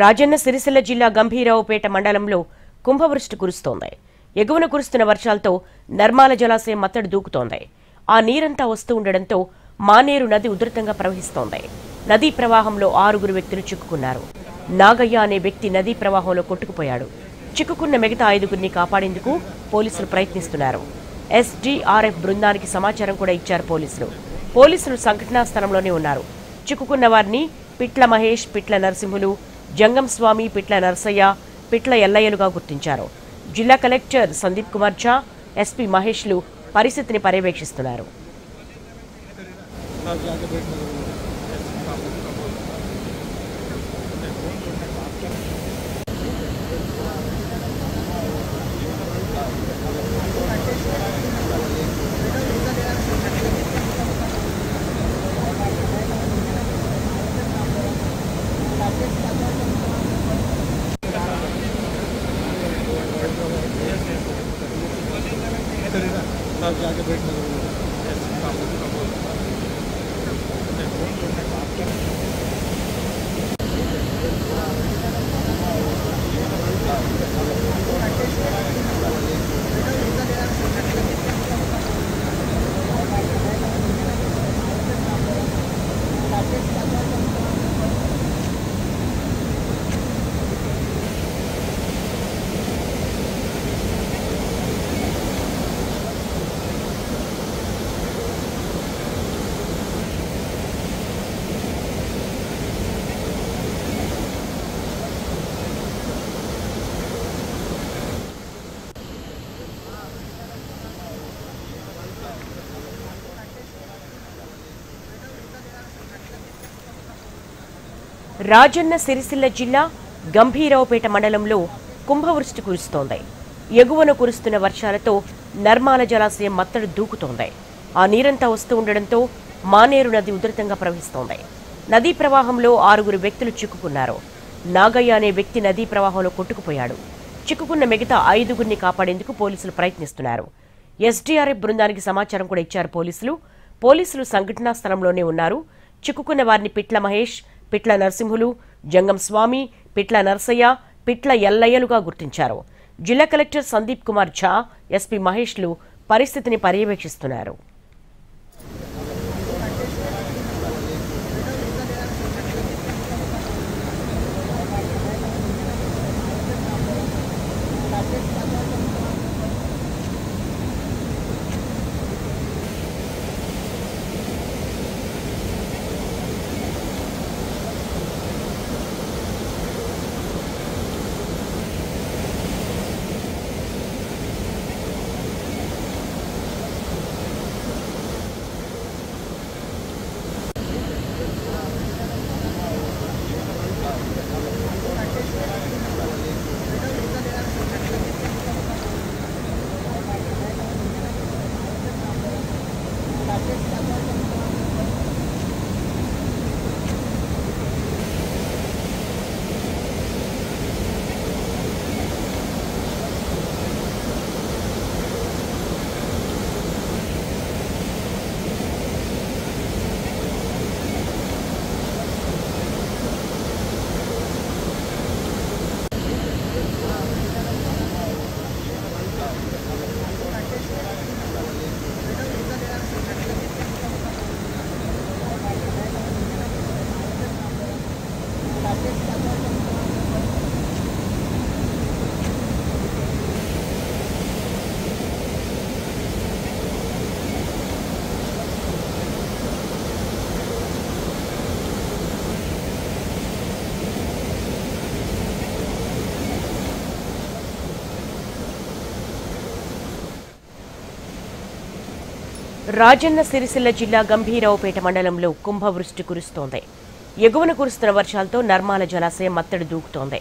రాజన్న సిరిసిల్ల జిల్లా గంభీరావుపేట మండలంలో కుంభవృష్టి కురుస్తోంది. ఎగువన కురుస్తున్న వర్షాలతో నర్మాల జలాశయం మత్తడి దూకుతోంది. ఆ నీరంతా వస్తూ ఉండడంతో మానేరు నది ఉధృతంగా ప్రవహిస్తోంది. నదీ ప్రవాహంలో 6 వ్యక్తులు చిక్కుకున్నారు. నాగయ్య అనే వ్యక్తి నదీ ప్రవాహంలో కొట్టుకుపోయాడు. చిక్కుకున్న మిగతా 5 కాపాడేందుకు పోలీసులు ప్రయత్నిస్తున్నారు. ఎస్డీఆర్ఎఫ్ బృందానికి సమాచారం కూడా ఇచ్చారు పోలీసులు సంఘటనా స్థలంలోనే ఉన్నారు. చిక్కుకున్న వారిని పిట్ల మహేష్, పిట్ల నరసింహులు, జంగం స్వామి, పిట్ల నరసయ్య, పిట్ల ఎల్లయ్యలుగా గుర్తించారు. జిల్లా కలెక్టర్ సందీప్ కుమార్ ఝా, ఎస్పీ మహేష్లు పరిస్థితిని పర్యవేక్షిస్తున్నారు. రాజన్న సిరిసిల్ల జిల్లా గంభీరావుపేట మండలంలో కుంభవృష్టి కురుస్తోంది. ఎగువన కురుస్తున్న వర్షాలతో నర్మాల జలాశయం మత్తడి దూకుతోంది. ఆ నీరంతా వస్తూ ఉండడంతో మానేరు నది ఉధృతంగా ప్రవహిస్తోంది. నదీ ప్రవాహంలో 6 వ్యక్తులు చిక్కుకున్నారు. నాగయ్య అనే వ్యక్తి నదీ ప్రవాహంలో కొట్టుకుపోయాడు. చిక్కుకున్న మిగతా 5 కాపాడేందుకు పోలీసులు ప్రయత్నిస్తున్నారు. ఎస్డీఆర్ఎఫ్ బృందానికి సమాచారం కూడా ఇచ్చారు పోలీసులు సంఘటనా స్థలంలోనే ఉన్నారు. చిక్కుకున్న వారిని పిట్ల మహేష్, పిట్ల నరసింహులు, జంగం స్వామి, పిట్ల నరసయ్య, పిట్ల ఎల్లయ్యలుగా గుర్తించారు. జిల్లా కలెక్టర్ సందీప్ కుమార్ ఝా, ఎస్పీ మహేష్లు పరిస్థితిని పర్యవేక్షిస్తున్నారు. రాజన్న సిరిసిల్ల జిల్లా గంభీరావుపేట మండలంలో కుంభవృష్టి కురుస్తోంది. ఎగువన కురుస్తున్న వర్షాలతో నర్మాల జలాశయం మత్తడి దూకుతోంది.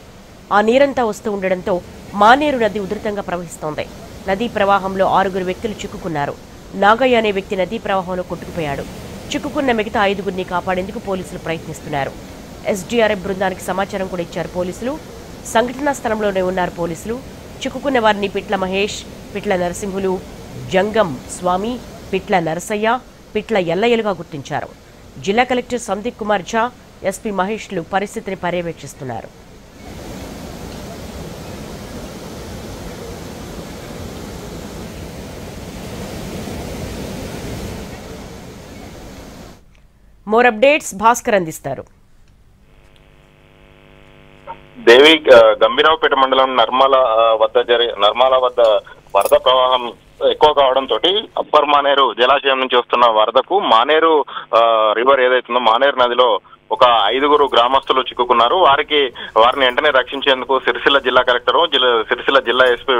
ఆ నీరంతా వస్తూ ఉండడంతో మానేరు నది ఉధృతంగా ప్రవహిస్తోంది. నదీ ప్రవాహంలో 6 వ్యక్తులు చిక్కుకున్నారు. నాగయ్య అనే వ్యక్తి నదీ ప్రవాహంలో కొట్టుకుపోయాడు. చిక్కుకున్న మిగతా 5 కాపాడేందుకు పోలీసులు ప్రయత్నిస్తున్నారు. ఎస్డీఆర్ఎఫ్ బృందానికి సమాచారం కూడా ఇచ్చారు సంఘటనా స్థలంలోనే ఉన్నారు చిక్కుకున్న వారిని పిట్ల మహేష్, పిట్ల నరసింహులు, జంగం స్వామి, పిట్ల నరసయ్య, పిట్ల ఎల్లయ్యలుగా గుర్తించారు. జిల్లా కలెక్టర్ సందీప్ కుమార్ ఝా, ఎస్పీ మహేష్లు పరిస్థితిని పర్యవేక్షిస్తున్నారు. మోర్ అప్డేట్స్ భాస్కర్ అందిస్తారు. దేవి గంభీరావుపేట మండలం నర్మాల వద్ద వరద ప్రవాహం ఎక్కువ కావడంతో అప్పర్ మానేరు జలాశయం నుంచి వస్తున్న వరదకు మానేరు రివర్ ఏదైతుందో మానేరు నదిలో ఒక 5 గ్రామస్తులు చిక్కుకున్నారు. వారిని వెంటనే రక్షించేందుకు సిరిసిల్ల జిల్లా కలెక్టర్ సిరిసిల్ల జిల్లా ఎస్పీ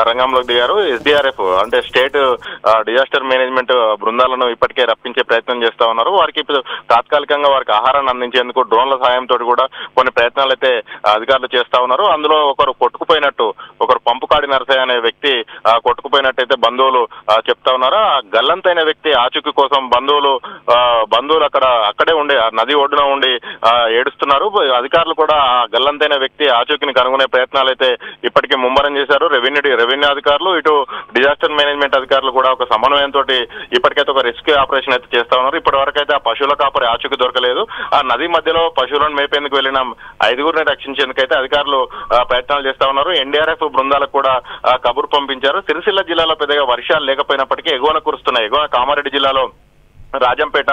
రంగంలోకి దిగారు. SDRF అంటే స్టేట్ డిజాస్టర్ మేనేజ్మెంట్ బృందాలను ఇప్పటికే రప్పించే ప్రయత్నం చేస్తా ఉన్నారు. వారికి తాత్కాలికంగా వారికి ఆహారాన్ని అందించేందుకు డ్రోన్ల సహాయంతో కూడా కొన్ని ప్రయత్నాలు అయితే అధికారులు చేస్తా ఉన్నారు. అందులో ఒకరు పంపుకాడి నరసయ్య అనే వ్యక్తి కొట్టుకుపోయినట్టయితే బంధువులు చెప్తా ఉన్నారు. ఆ గల్లంతైన వ్యక్తి ఆచూకీ కోసం బంధువులు అక్కడే ఉండి నది ఒడ్డున ఉండి ఏడుస్తున్నారు. అధికారులు కూడా ఆ గల్లంతైన వ్యక్తి ఆచూకీని కనుగొనే ప్రయత్నాలు అయితే ఇప్పటికే ముమ్మరం చేశారు. రెవెన్యూ అధికారులు ఇటు డిజాస్టర్ మేనేజ్మెంట్ అధికారులు కూడా ఒక సమన్వయంతో ఇప్పటికైతే ఒక రెస్క్యూ ఆపరేషన్ అయితే చేస్తా ఉన్నారు. ఇప్పటి వరకు అయితే ఆ పశువుల కాపరి ఆచూకీ దొరకలేదు. ఆ నది మధ్యలో పశువులను మేపేందుకు వెళ్లిన 5 రక్షించేందుకైతే అధికారులు ప్రయత్నాలు చేస్తా ఉన్నారు. NDRF బృందాలకు కూడా కబురు పంపించారు. సిరిసిల్ల జిల్లాలో పెద్దగా వర్షాలు లేకపోయినప్పటికీ ఎగువన కురుస్తున్నాయి. ఎగువన కామారెడ్డి జిల్లాలో రాజంపేట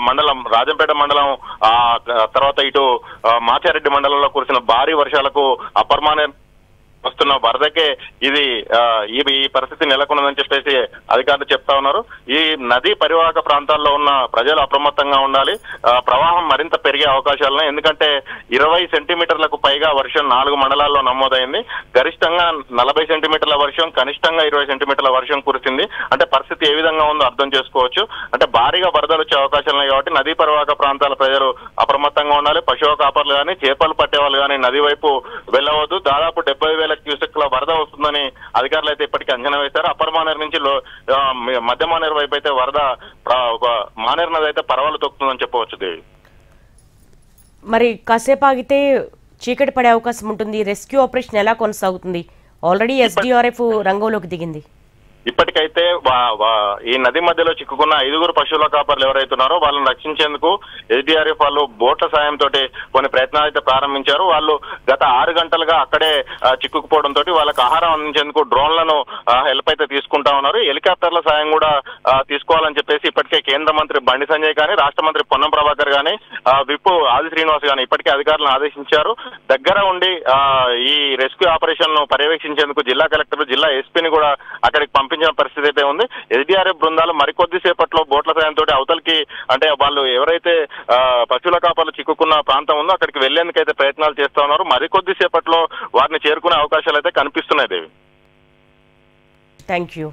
మండలం తర్వాత ఇటు మాచారెడ్డి మండలంలో కురిసిన భారీ వర్షాలకు అప్పర్ మానేరు వస్తున్న వరదకే ఈ పరిస్థితి నెలకొన్నదని చెప్పేసి అధికారులు చెప్తా ఉన్నారు. ఈ నది పరివాహక ప్రాంతాల్లో ఉన్న ప్రజలు అప్రమత్తంగా ఉండాలి. ప్రవాహం మరింత పెరిగే అవకాశాలున్నాయి. ఎందుకంటే 20 సెంటీమీటర్లకు పైగా వర్షం 4 మండలాల్లో నమోదైంది. గరిష్టంగా 40 సెంటీమీటర్ల వర్షం, కనిష్టంగా 20 సెంటీమీటర్ల వర్షం కురిసింది. అంటే పరిస్థితి ఏ విధంగా ఉందో అర్థం చేసుకోవచ్చు. అంటే భారీగా వరదలు వచ్చే అవకాశాలున్నాయి కాబట్టి నదీ పరివాహక ప్రాంతాల ప్రజలు అప్రమత్తంగా ఉండాలి. పశువు కాపర్లు కానీ చేపలు పట్టేవాళ్ళు కానీ నది వైపు వెళ్ళవద్దు. దాదాపు 70,000 క్యూసెక్ల వరద వస్తుందని అధికారులు అయితే ఇప్పటికీ అంచనా వేశారు. అప్పర్ మానేరు నుంచి మధ్య మానేరు వైపు అయితే వరద మానేరు నది అయితే పరవలు తొక్కుతుందని చెప్పవచ్చు. దేవి, మరి కాసేపు ఆగితే చీకటి పడే అవకాశం ఉంటుంది. రెస్క్యూ ఆపరేషన్ ఎలా కొనసాగుతుంది? ఆల్రెడీ SDRF రంగంలోకి దిగింది. ఇప్పటికైతే ఈ నది మధ్యలో చిక్కుకున్న 5 పశువుల కాపర్లు ఎవరైతున్నారో వాళ్ళని రక్షించేందుకు SDRF వాళ్ళు బోట్ల సాయంతో కొన్ని ప్రయత్నాలు అయితే ప్రారంభించారు. వాళ్ళు గత 6 గంటలుగా అక్కడే చిక్కుకుపోవడంతో వాళ్ళకి ఆహారం అందించేందుకు డ్రోన్లను హెల్ప్ అయితే తీసుకుంటా ఉన్నారు. హెలికాప్టర్ల సాయం కూడా తీసుకోవాలని చెప్పేసి ఇప్పటికే కేంద్ర మంత్రి బండి సంజయ్ కానీ, రాష్ట్ర మంత్రి పొన్నం ప్రభాకర్ కానీ, విప్ ఆది శ్రీనివాస్ కానీ ఇప్పటికే అధికారులను ఆదేశించారు. దగ్గర ఉండి ఈ రెస్క్యూ ఆపరేషన్ ను పర్యవేక్షించేందుకు జిల్లా కలెక్టర్, జిల్లా ఎస్పీని కూడా అక్కడికి పంపించిన పరిస్థితి అయితే ఉంది. SDRF బృందాలు మరికొద్దిసేపట్లో బోట్ల సాయంతో అవతలికి అంటే వాళ్ళు ఎవరైతే పశువుల కాపర్లు చిక్కుకున్న ప్రాంతం ఉందో అక్కడికి వెళ్లేందుకైతే ప్రయత్నాలు చేస్తా ఉన్నారు. మరికొద్దిసేపట్లో వారిని చేరుకునే అవకాశాలు అయితే కనిపిస్తున్నాయి. దేవి, థ్యాంక్ యూ.